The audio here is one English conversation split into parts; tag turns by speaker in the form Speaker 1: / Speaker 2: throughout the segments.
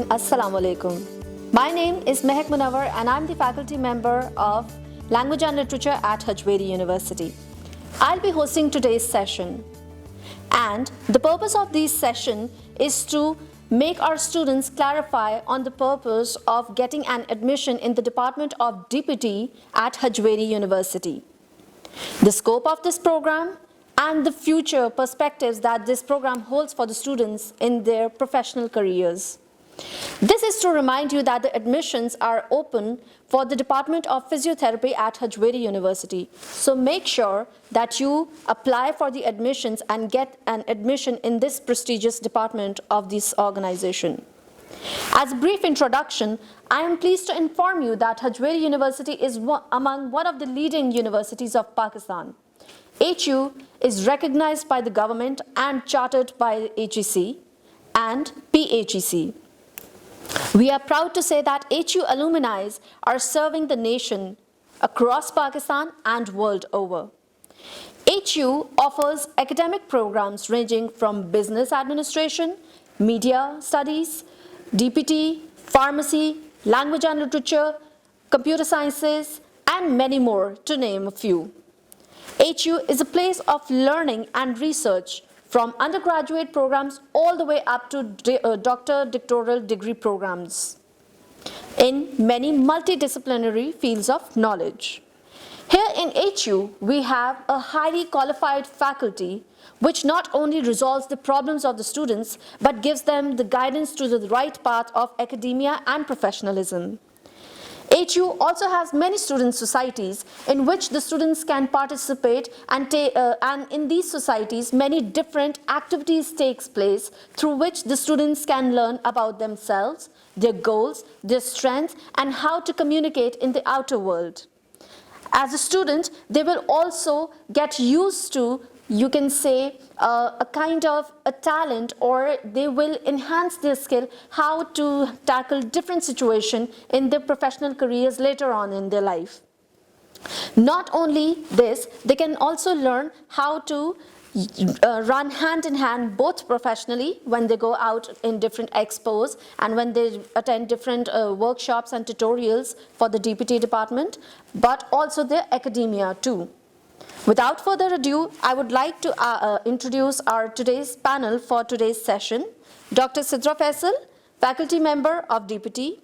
Speaker 1: Assalamu alaikum. My name is Mehak Bushra and I'm the faculty member of Language and Literature at Hajvery University. I'll be hosting today's session. And the purpose of this session is to make our students clarify on the purpose of getting an admission in the Department of DPT at Hajvery University. The scope of this program and the future perspectives that this program holds for the students in their professional careers. This is to remind you that the admissions are open for the Department of Physiotherapy at Hajvery University. So make sure that you apply for the admissions and get an admission in this prestigious department of this organization. As a brief introduction, I am pleased to inform you that Hajvery University is among one of the leading universities of Pakistan. HU is recognized by the government and chartered by HEC and PHEC. We are proud to say that HU Alumni are serving the nation across Pakistan and world over. HU offers academic programs ranging from business administration, media studies, DPT, pharmacy, language and literature, computer sciences, and many more, to name a few. HU is a place of learning and research from undergraduate programs all the way up to doctoral degree programs in many multidisciplinary fields of knowledge. Here in HU, we have a highly qualified faculty which not only resolves the problems of the students but gives them the guidance to the right path of academia and professionalism. HU also has many student societies in which the students can participate and in these societies many different activities takes place through which the students can learn about themselves, their goals, their strengths, and how to communicate in the outer world. As a student, they will also get used to, you can say, a kind of a talent, or they will enhance their skill how to tackle different situations in their professional careers later on in their life. Not only this, they can also learn how to run hand in hand both professionally when they go out in different expos and when they attend different workshops and tutorials for the DPT department, but also their academia too. Without further ado, I would like to introduce our today's panel for today's session. Dr. Sidra Faisal, faculty member of DPT.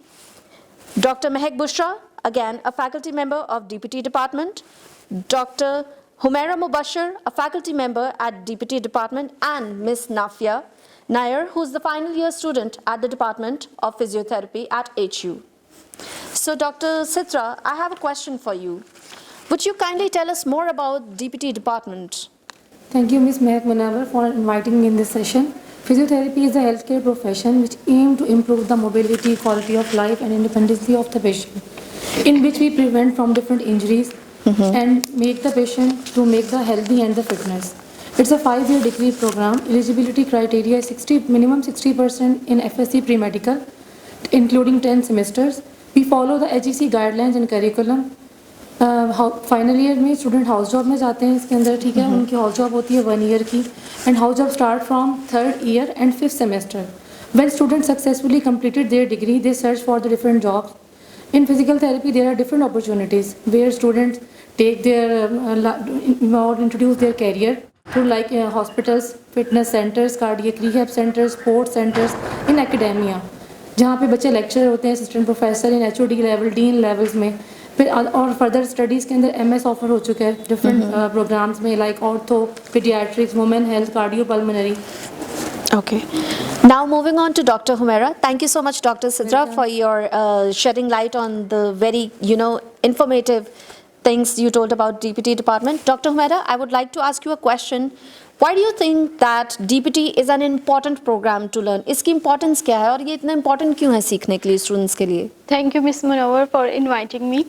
Speaker 1: Dr. Mehak Bushra, again a faculty member of DPT department. Dr. Humera Mobasher, a faculty member at DPT department, and Ms. Nafia Nayyar, who is the final year student at the Department of Physiotherapy at HU. So Dr. Sidra, I have a question for you. Would you kindly tell us more about DPT department?
Speaker 2: Thank you, Ms. Mehak Bushra, for inviting me in this session. Physiotherapy is a healthcare profession which aims to improve the mobility, quality of life, and independence of the patient, in which we prevent from different injuries and make the patient to make the healthy and the fitness. It's a 5-year degree program. Eligibility criteria is minimum 60% in FSC pre-medical, including 10 semesters. We follow the HEC guidelines and curriculum. Final year में student house job में जाते हैं इसके अंदर, ठीक है, उनकी house job होती है 1 ईयर की, and house job start from 3rd year and 5th semester. When students successfully completed their degree, they search for the different jobs. In physical therapy, there are different opportunities where students take their or introduce their career through like hospitals, fitness centers, cardiac rehab centers, sports centers, in academia, जहाँ पे बच्चे lecture होते हैं, assistant professor in HOD level, dean levels में. फिर और further studies के अंदर MS ऑफर हो चुका है डिफरेंट प्रोग्राम्स में, like ortho, paediatrics, women health, cardiopulmonary.
Speaker 1: Okay. Now moving on to Dr. Humera. Thank you so much, Dr. Sidra, for your shedding light on the very, informative things you told about DPT department. Dr. Humera, I would like to ask you a question. Why do you think that DPT is an important program to learn? इसकी importance क्या है और ये इतना important क्यों है सीखने के लिए students के लिए?
Speaker 3: Thank you, Ms. Munawar, for inviting me.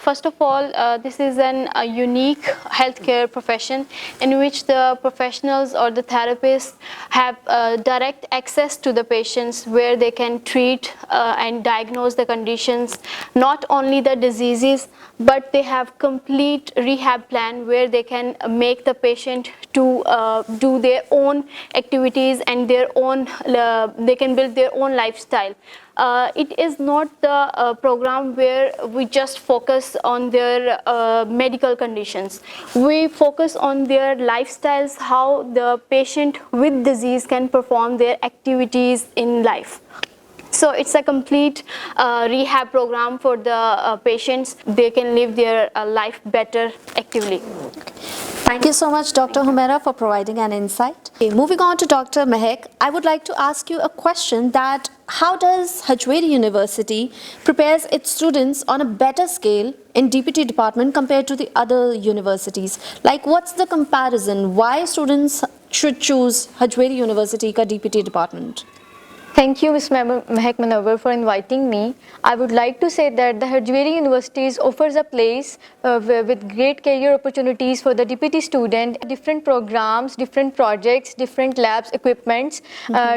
Speaker 3: First of all, this is a unique healthcare profession in which the professionals or the therapists have direct access to the patients, where they can treat and diagnose the conditions, not only the diseases, but they have complete rehab plan where they can make make the patient to do their own activities and their own, they can build their own lifestyle. It is not the program where we just focus on their medical conditions. We focus on their lifestyles, how the patient with disease can perform their activities in life. So it's a complete rehab program for the patients. They can live their life better actively.
Speaker 1: Thank you so much, Dr. Humera, for providing an insight. Okay, moving on to Dr. Mehak, I would like to ask you a question that how does Hajvery University prepares its students on a better scale in DPT department compared to the other universities? Like, what's the comparison? Why students should choose Hajvery University ka DPT department?
Speaker 4: Thank you, Ms. Mehak Bushra, for inviting me. I would like to say that the Hajvery University offers a place with great career opportunities for the DPT student, different programs, different projects, different labs, equipments,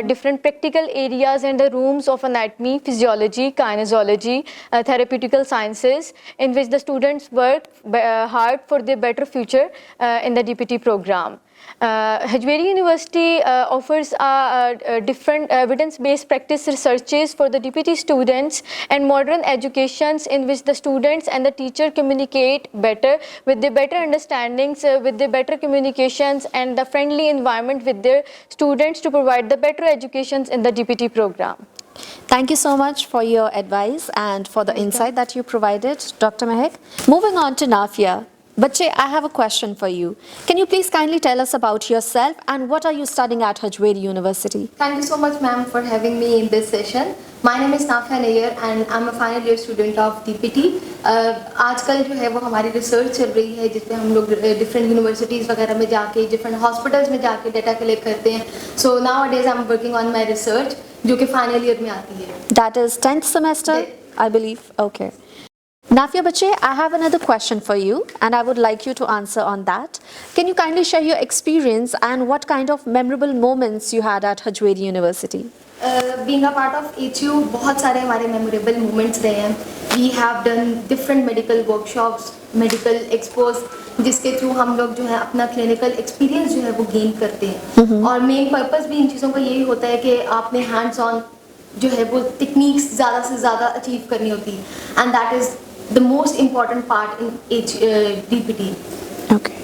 Speaker 4: different practical areas and the rooms of anatomy, physiology, kinesiology, therapeutical sciences, in which the students work hard for their better future in the DPT program. Hajvery University offers different evidence-based practice researches for the DPT students and modern educations in which the students and the teacher communicate better with the better understandings, with the better communications and the friendly environment with their students to provide the better educations in the DPT program.
Speaker 1: Thank you so much for your advice and for the insight that you provided, Dr. Mehak. Moving on to Nafia. Bache, I have a question for you. Can you please kindly tell us about yourself and what are you studying at Hajvery University?
Speaker 5: Thank you so much, ma'am, for having me in this session. My name is Nafia Nayyar and I'm a final year student of DPT. आजकल जो है वो हमारी research चल रही है जिसमें हम लोग डिफरेंट यूनिवर्सिटीज़ वगैरह में जाके डिफरेंट हॉस्पिटल्स में जाके डेटा कलेक्ट करते हैं. So nowadays I'm working on my research जो कि फाइनल ईयर में आती है.
Speaker 1: That is 10th semester, I believe. Okay. Nafia Bache, I have another question for you and I would like you to answer on that. Can you kindly share your experience and what kind of memorable moments you had at Hajvery University?
Speaker 5: Being a part of HU, बहुत सारे हमारे memorable moments रहे हैं. We have done different medical workshops, medical expos, जिसके through हम लोग जो है अपना clinical experience जो है वो gain करते हैं. और main purpose भी इन चीज़ों का यही होता है कि आपने hands on जो है वो techniques ज़्यादा से ज़्यादा achieve करनी होती है. And that is the most important part in DPT.
Speaker 1: Okay.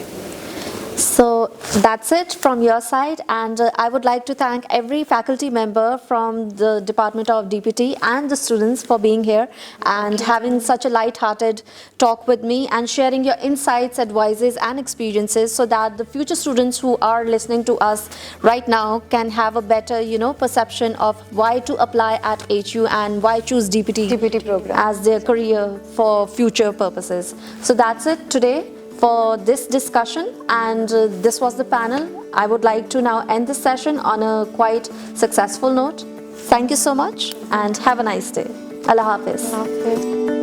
Speaker 1: So that's it from your side, and I would like to thank every faculty member from the Department of DPT and the students for being here and having such a light-hearted talk with me and sharing your insights, advices and experiences so that the future students who are listening to us right now can have a better, perception of why to apply at HU and why choose DPT
Speaker 4: program
Speaker 1: as their career for future purposes. So that's it today for this discussion, and this was the panel. I would like to now end this session on a quite successful note. Thank you so much and have a nice day. Allah Hafiz.
Speaker 4: Hafiz.